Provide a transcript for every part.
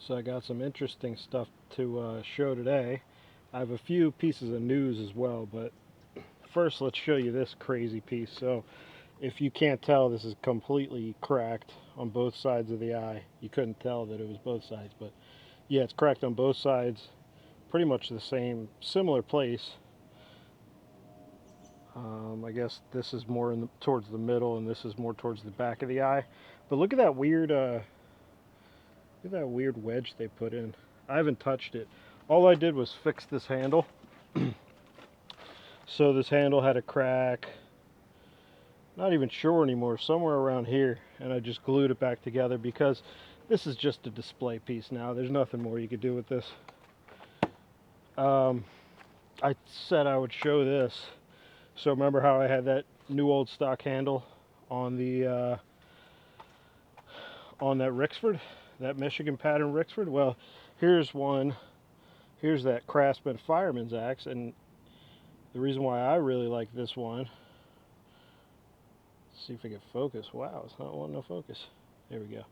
So I got some interesting stuff to show today. I have a few pieces of news as well, but first let's show you this crazy piece. So if you can't tell, this is completely cracked on both sides of the eye. You couldn't tell that it was both sides, but yeah, it's cracked on both sides. Pretty much the same, similar place. I guess this is more towards the middle, and this is more towards the back of the eye. But look at that weird wedge they put in. I haven't touched it. All I did was fix this handle. So this handle had a crack. Not even sure anymore, somewhere around here. And I just glued it back together because this is just a display piece now. There's nothing more you could do with this. I said I would show this. So remember how I had that new old stock handle on the on that Rixford, that Michigan pattern Rixford? Well, here's one. Here's that Craftsman Fireman's axe, and the reason why I really like this one. Let's see if I can focus. Wow, it's not wanting to focus. There we go.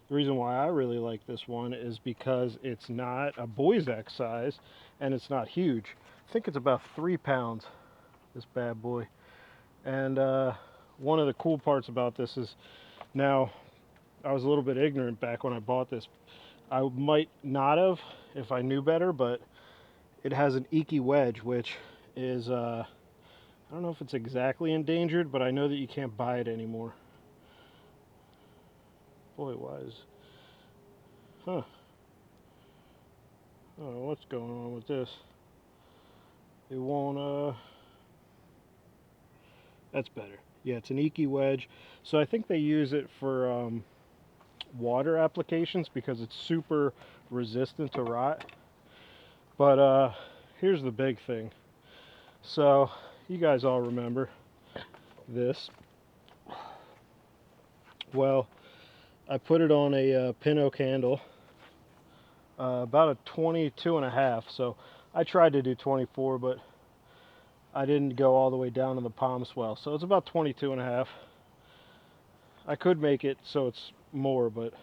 The reason why I really like this one is because it's not a boy's axe size, and it's not huge. I think it's about 3 pounds, this bad boy. And one of the cool parts about this is, now, I was a little bit ignorant back when I bought this. I might not have if I knew better, but it has an Iki wedge, which is, I don't know if it's exactly endangered, but I know that you can't buy it anymore. Boy, why is... Huh. I don't know what's going on with this. It won't, That's better. Yeah, it's an Iki wedge. So I think they use it for water applications because it's super resistant to rot. But here's the big thing. So you guys all remember this. Well, I put it on a Pinot candle, about a 22 and a half. So I tried to do 24, but I didn't go all the way down to the palm swell. So it's about 22 and a half. I could make it so it's more, but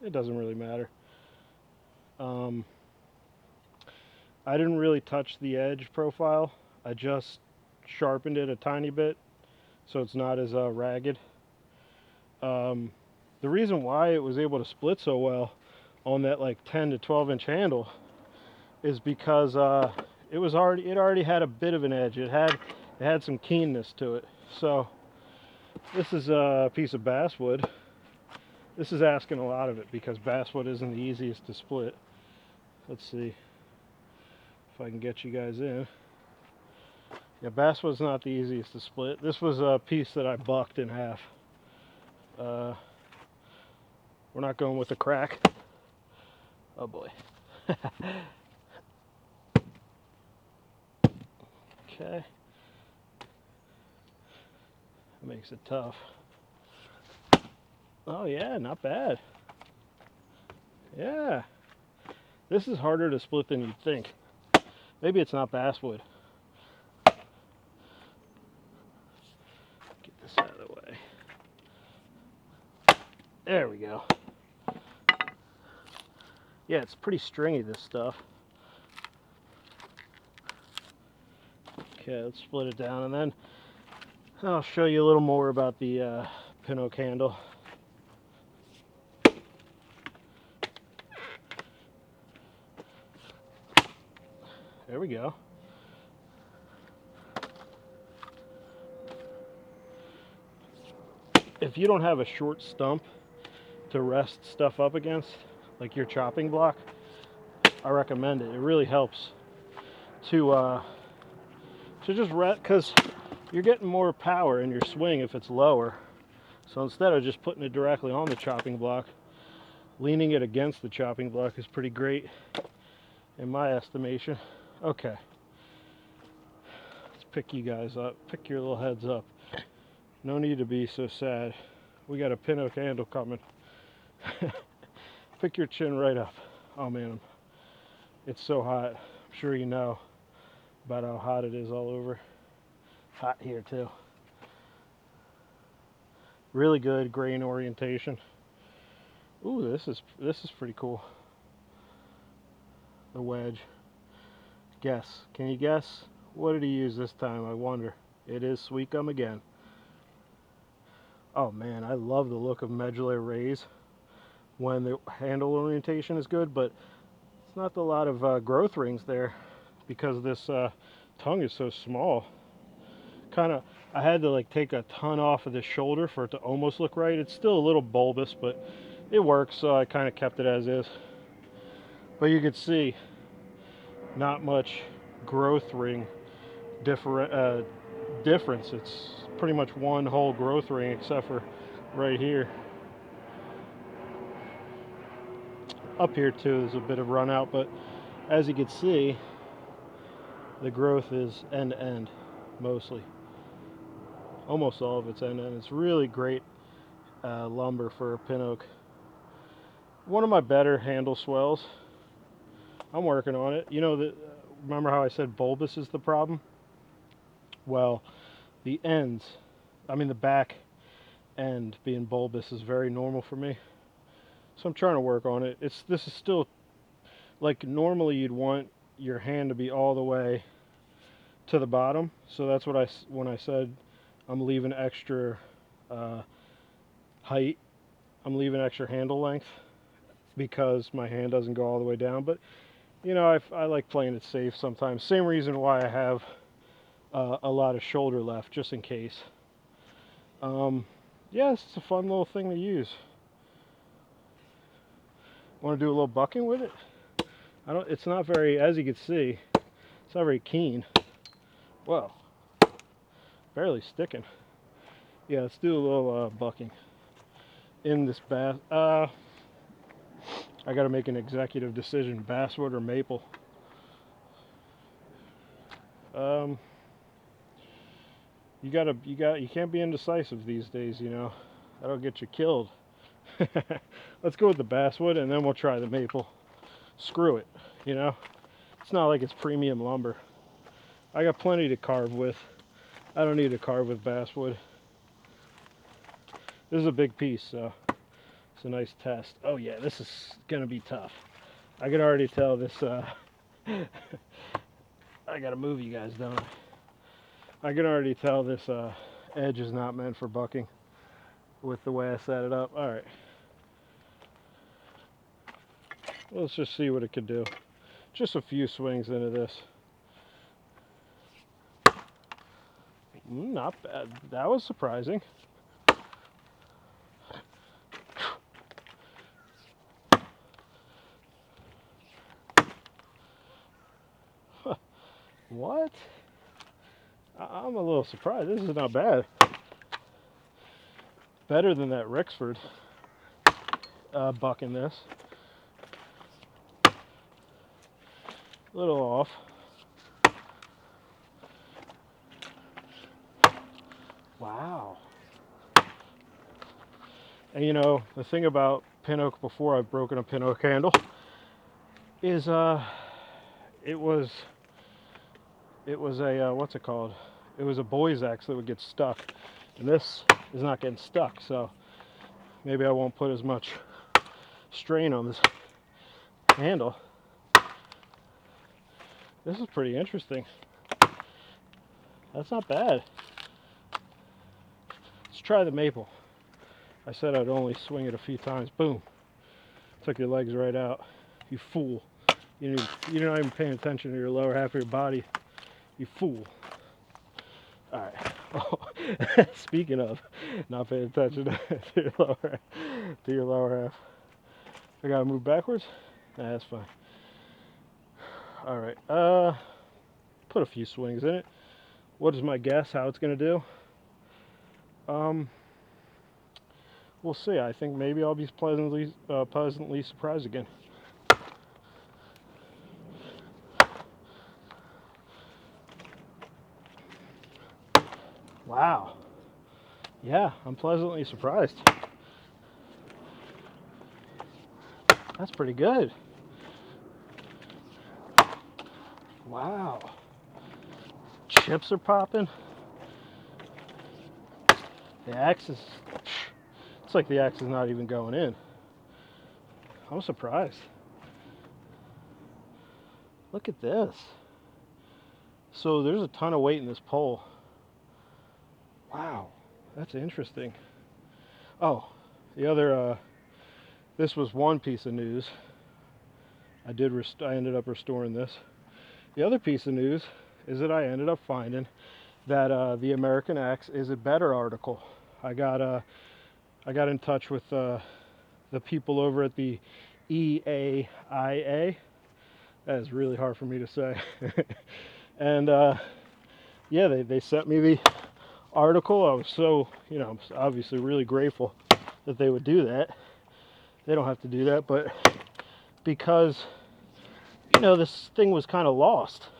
it doesn't really matter. I didn't really touch the edge profile. I just sharpened it a tiny bit so it's not as ragged. The reason why it was able to split so well on that like 10 to 12 inch handle is because it already had a bit of an edge. It had some keenness to it. So this is a piece of basswood. This is asking a lot of it because basswood isn't the easiest to split. Let's see if I can get you guys in. Yeah, basswood's not the easiest to split. This was a piece that I bucked in half. We're not going with a crack. Oh boy. Okay. That makes it tough. Oh yeah, not bad. Yeah. This is harder to split than you'd think. Maybe it's not basswood. Get this out of the way. There we go. Yeah, it's pretty stringy, this stuff. Okay, let's split it down, and then I'll show you a little more about the Pinot candle. There we go. If you don't have a short stump to rest stuff up against, like your chopping block, I recommend it. It really helps to just rest, because you're getting more power in your swing if it's lower. So instead of just putting it directly on the chopping block, leaning it against the chopping block is pretty great in my estimation. Okay, let's pick you guys up, pick your little heads up. No need to be so sad. We got a Pinot candle coming. Pick your chin right up. Oh man, it's so hot. I'm sure you know about how hot it is all over. Hot here too. Really good grain orientation. Ooh, this is pretty cool. a wedge. Guess. Can you guess? What did he use this time, I wonder? It is sweet gum again. Oh man, I love the look of medullary rays when the handle orientation is good, but it's not a lot of growth rings there because this tongue is so small. Kind of, I had to like take a ton off of the shoulder for it to almost look right. It's still a little bulbous, but it works, so I kind of kept it as is. But you can see not much growth ring difference. It's pretty much one whole growth ring except for right here. Up here too there's a bit of run out, but as you can see, the growth is end to end mostly. Almost all of it's end to end. It's really great lumber for a pin oak. One of my better handle swells. I'm working on it. You know, remember how I said bulbous is the problem? Well, the ends, the back end being bulbous is very normal for me. So I'm trying to work on it. This is still, like normally you'd want your hand to be all the way to the bottom. So that's what when I said I'm leaving extra height, I'm leaving extra handle length because my hand doesn't go all the way down. But you know, I like playing it safe sometimes. Same reason why I have a lot of shoulder left, just in case. Yeah, it's a fun little thing to use. Want to do a little bucking with it? It's not very, as you can see, it's not very keen. Well, barely sticking. Yeah, let's do a little bucking in this bass. I got to make an executive decision: basswood or maple. You can't be indecisive these days, you know. That'll get you killed. Let's go with the basswood and then we'll try the maple. Screw it, you know. It's not like it's premium lumber. I got plenty to carve with. I don't need to carve with basswood. This is a big piece, so it's a nice test. Oh yeah, this is gonna be tough. I can already tell this I gotta move you guys, don't I can already tell this edge is not meant for bucking with the way I set it up. Alright. Let's just see what it could do. Just a few swings into this. Not bad. That was surprising. What? I'm a little surprised. This is not bad. Better than that Rexford buck in this. A little off. Wow. And you know, the thing about pin oak before I've broken a pin oak handle is it was a what's it called? It was a boy's axe that would get stuck. And this is not getting stuck, so maybe I won't put as much strain on this handle. This is pretty interesting. That's not bad. Let's try the maple. I said I'd only swing it a few times. Boom. Took your legs right out. You fool. You're not even paying attention to your lower half of your body. You fool. Alright. Oh, speaking of not paying attention to your lower half. I gotta move backwards? Nah, that's fine. Alright. Put a few swings in it. What is my guess how it's gonna do? We'll see. I think maybe I'll be pleasantly surprised again. Wow. Yeah, I'm pleasantly surprised. That's pretty good. Wow. Chips are popping. The axe is... It's like the axe is not even going in. I'm surprised. Look at this. So there's a ton of weight in this pole. Wow, that's interesting. Oh, the other, this was one piece of news. I ended up restoring this. The other piece of news is that I ended up finding that the American Axe is a better article. I got in touch with the people over at the EAIA. That is really hard for me to say. And yeah, they sent me the article. I was so, obviously really grateful that they would do that. They don't have to do that, but because, this thing was kind of lost,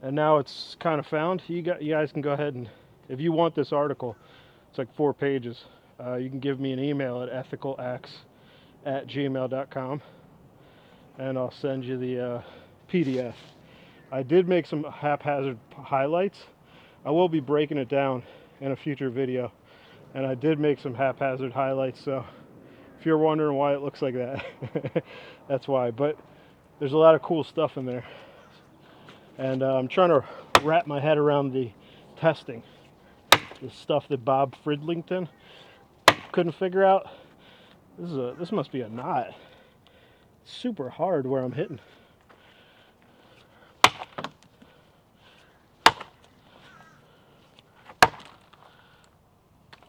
and now it's kind of found. You guys can go ahead and, if you want this article, it's like 4 pages. You can give me an email at ethicalaxe@gmail.com, and I'll send you the PDF. I did make some haphazard highlights. I will be breaking it down in a future video, and I did make some haphazard highlights, so if you're wondering why it looks like that, that's why. But there's a lot of cool stuff in there, and I'm trying to wrap my head around the testing, the stuff that Bob Fridlington couldn't figure out. This must be a knot. It's super hard where I'm hitting.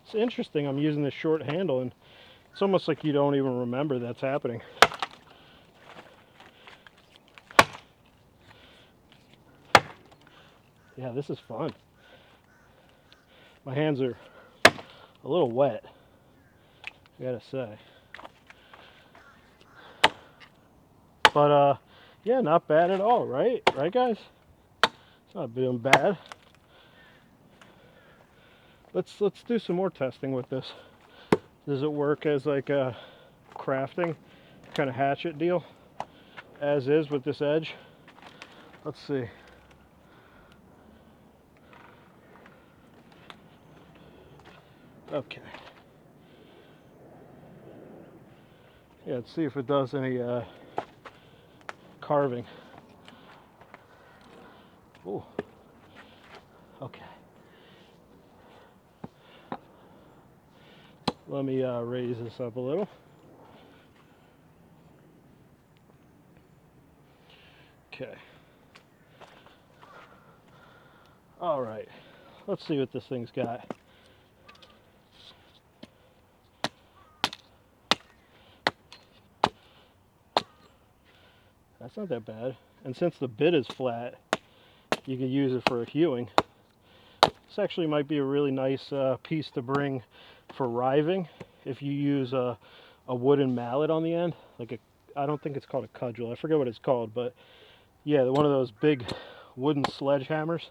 It's interesting. I'm using this short handle, and it's almost like you don't even remember that's happening. Yeah, this is fun. My hands are a little wet, I gotta say. But yeah, not bad at all, right? Right, guys? It's not doing bad. Let's do some more testing with this. Does it work as like a crafting kind of hatchet deal, as is with this edge? Let's see. Okay. Yeah, let's see if it does any carving. Ooh. Okay. Let me raise this up a little. Okay. All right. Let's see what this thing's got. That's not that bad. And since the bit is flat, you can use it for a hewing. This actually might be a really nice piece to bring for riving if you use a wooden mallet on the end. I don't think it's called a cudgel. I forget what it's called, but yeah, one of those big wooden sledgehammers.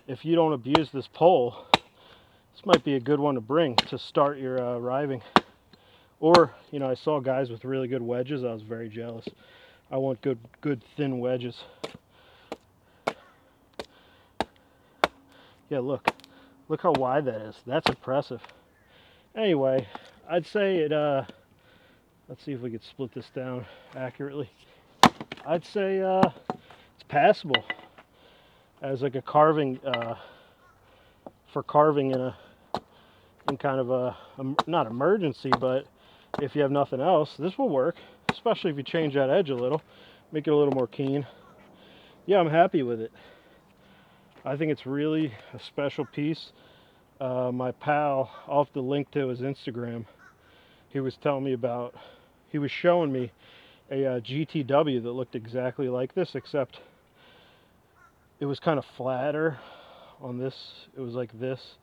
If you don't abuse this pole, this might be a good one to bring to start your riving. Or, I saw guys with really good wedges. I was very jealous. I want good thin wedges. Yeah, look how wide that is. That's impressive. Anyway, I'd say it, let's see if we could split this down accurately. I'd say it's passable as like a carving, for carving in kind of a, not emergency, but if you have nothing else, this will work, especially if you change that edge a little, make it a little more keen. Yeah, I'm happy with it. I think it's really a special piece. My pal, I'll have to link to his Instagram. He was telling me about, he was showing me a GTW that looked exactly like this, except it was kind of flatter on this. It was like this.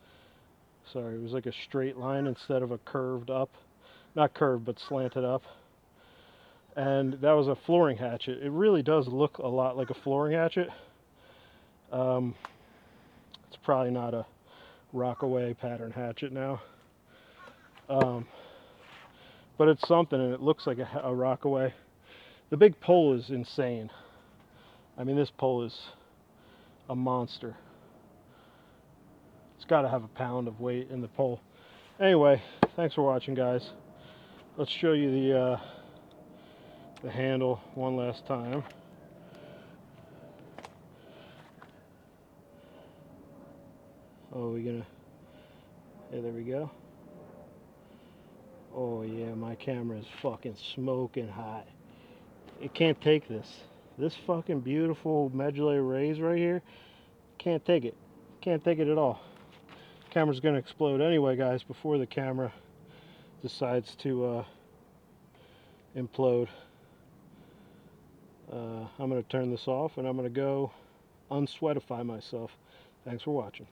Sorry, it was like a straight line instead of a curved up. Not curved, but slanted up. And that was a flooring hatchet. It really does look a lot like a flooring hatchet. It's probably not a Rockaway pattern hatchet now. But it's something, and it looks like a Rockaway. The big pole is insane. I mean, this pole is a monster. It's got to have a pound of weight in the pole. Anyway, thanks for watching, guys. Let's show you the handle one last time. Oh, we gonna, hey, there we go. Oh yeah, my camera is fucking smoking hot. It can't take this. This fucking beautiful medullary rays right here, can't take it. Can't take it at all. Camera's gonna explode anyway, guys, before the camera decides to implode. I'm gonna turn this off and I'm gonna go unsweatify myself. Thanks for watching.